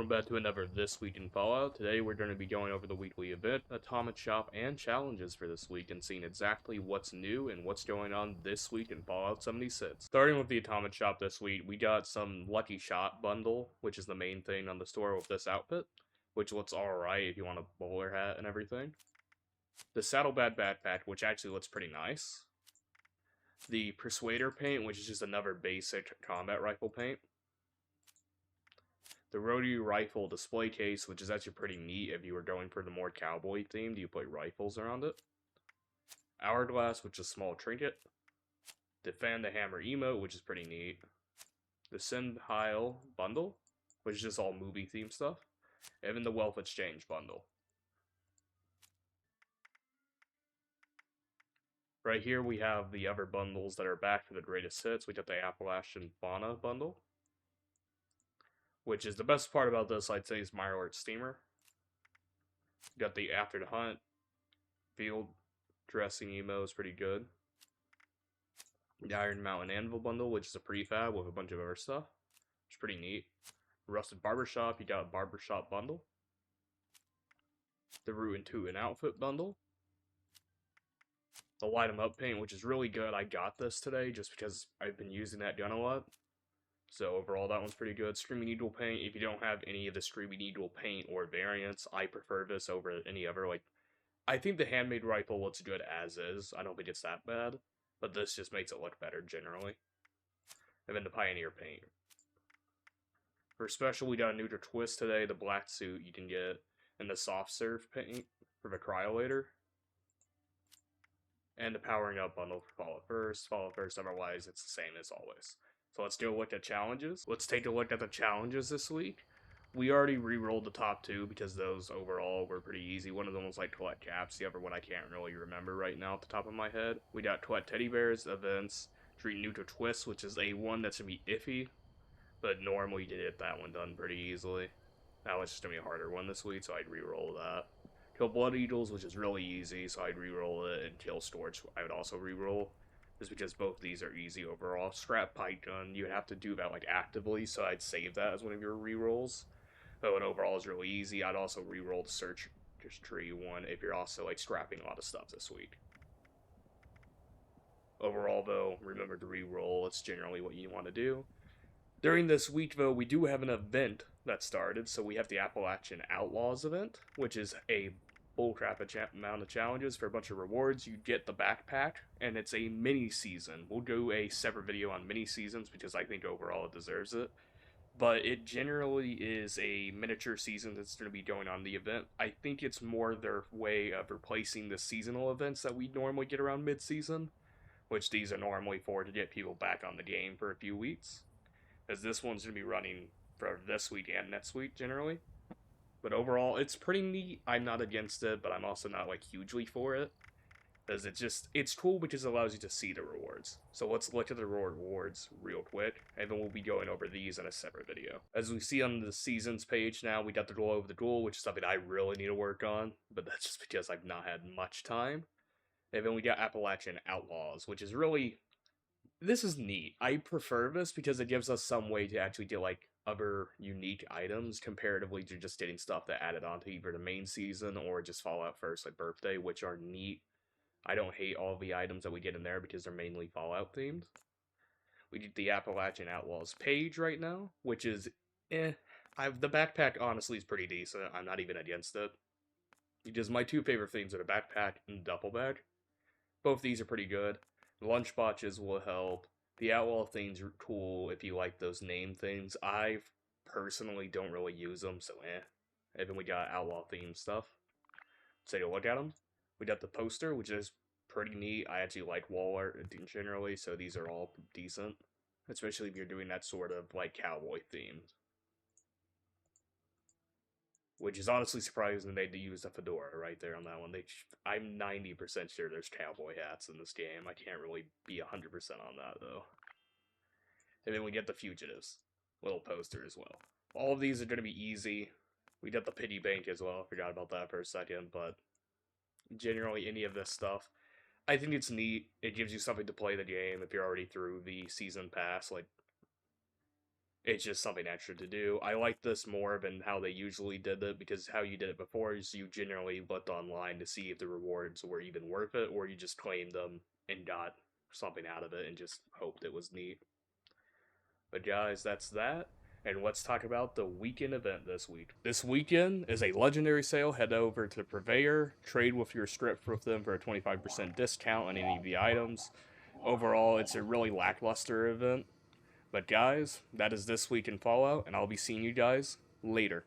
back to another This Week in Fallout. Today we're going to be going over the weekly event, Atomic Shop, and challenges for this week and seeing exactly what's new and what's going on this week in Fallout 76. Starting with the Atomic Shop this week, we got some Lucky Shot bundle, which is the main thing on the store with this outfit, which looks alright if you want a bowler hat and everything. The Saddlebag backpack, which actually looks pretty nice. The Persuader paint, which is just another basic combat rifle paint. The Rotary Rifle display case, which is actually pretty neat if you were going for the more cowboy themed, you put rifles around it. Hourglass, which is a small trinket. The Fan the Hammer emote, which is pretty neat. The Send Heil bundle, which is just all movie themed stuff. And then the Wealth Exchange bundle. Right here we have the other bundles that are back for the greatest hits. We got the Appalachian Fauna bundle, which is the best part about this, I'd say, is Mirelurk Steamer. Got the After the Hunt field dressing emo is pretty good. The Iron Mountain Anvil bundle, which is a prefab with a bunch of other stuff, which is pretty neat. Rusted Barbershop, you got a Barbershop bundle. The Root and Toot and Outfit bundle. The Light 'em Up paint, which is really good. I got this today just because I've been using that gun a lot. So overall, that one's pretty good. Screaming Needle paint. If you don't have any of the Screaming Needle paint or variants, I prefer this over any other. Like, I think the Handmade Rifle looks good as is. I don't think it's that bad, but this just makes it look better generally. And then the Pioneer paint. For special, we got a Neuter Twist today. The black suit you can get, and the Soft Serve paint for the Cryolator. And the Powering Up bundle for Fallout First. Fallout First, otherwise, it's the same as always. So let's go look at challenges. Let's take a look at the challenges this week. We already re-rolled the top two because those overall were pretty easy. One of them was like collect caps, the other one I can't really remember right now at the top of my head. We got collect teddy bears, events, treat Neuter Twist, which is a one that's going to be iffy. But normally you get that one done pretty easily. That was just going to be a harder one this week, so I'd re-roll that. Kill Blood Eagles, which is really easy, so I'd re-roll it, and Kill Storch, I would also re-roll, just because both of these are easy overall. Scrap Pipe Gun, you would have to do that like actively, so I'd save that as one of your re-rolls. But it overall is really easy. I'd also re-roll the Search Tree one if you're also like scrapping a lot of stuff this week. Overall though, remember to re-roll, it's generally what you want to do. During this week though, we do have an event that started, so we have the Appalachian Outlaws event, which is a bullcrap amount of challenges for a bunch of rewards. You get the backpack, and it's a mini season. We'll do a separate video on mini seasons because I think overall it deserves it. But it generally is a miniature season that's going to be going on the event. I think it's more their way of replacing the seasonal events that we normally get around mid-season, which these are normally for to get people back on the game for a few weeks. As this one's going to be running for this week and next week generally. But overall, it's pretty neat. I'm not against it, but I'm also not like hugely for it. Because it's cool because it allows you to see the rewards. So let's look at the rewards real quick, and then we'll be going over these in a separate video. As we see on the seasons page now, we got the Glow of the Duel, which is something I really need to work on, but that's just because I've not had much time. And then we got Appalachian Outlaws, which is really... This is neat. I prefer this because it gives us some way to actually get like other unique items comparatively to just getting stuff that added on to either the main season or just Fallout First, like Birthday, which are neat. I don't hate all the items that we get in there because they're mainly Fallout themed. We get the Appalachian Outlaws page right now, which is the backpack honestly is pretty decent. I'm not even against it. Because my two favorite things are the backpack and the duffel bag. Both these are pretty good. The lunch boxes will help. The outlaw things are cool if you like those name things. I personally don't really use them, so And then we got outlaw themed stuff. Let's take a look at them. We got the poster, which is pretty neat. I actually like wall art generally, so these are all decent. Especially if you're doing that sort of like cowboy theme. Which is honestly surprising they use a fedora right there on that one. I'm 90% sure there's cowboy hats in this game. I can't really be 100% on that, though. And then we get the Fugitives. Little poster as well. All of these are going to be easy. We got the Pity Bank as well. Forgot about that for a second, but... generally, any of this stuff. I think it's neat. It gives you something to play the game if you're already through the season pass. Like, It's just something extra to do. I like this more than how they usually did it, because how you did it before is you generally looked online to see if the rewards were even worth it, or you just claimed them and got something out of it and just hoped it was neat. But guys, that's that. And let's talk about the weekend event this week. This weekend is a legendary sale. Head over to Purveyor, trade with your script with them for a 25% discount on any of the items. Overall, it's a really lackluster event. But guys, that is this week in Fallout, and I'll be seeing you guys later.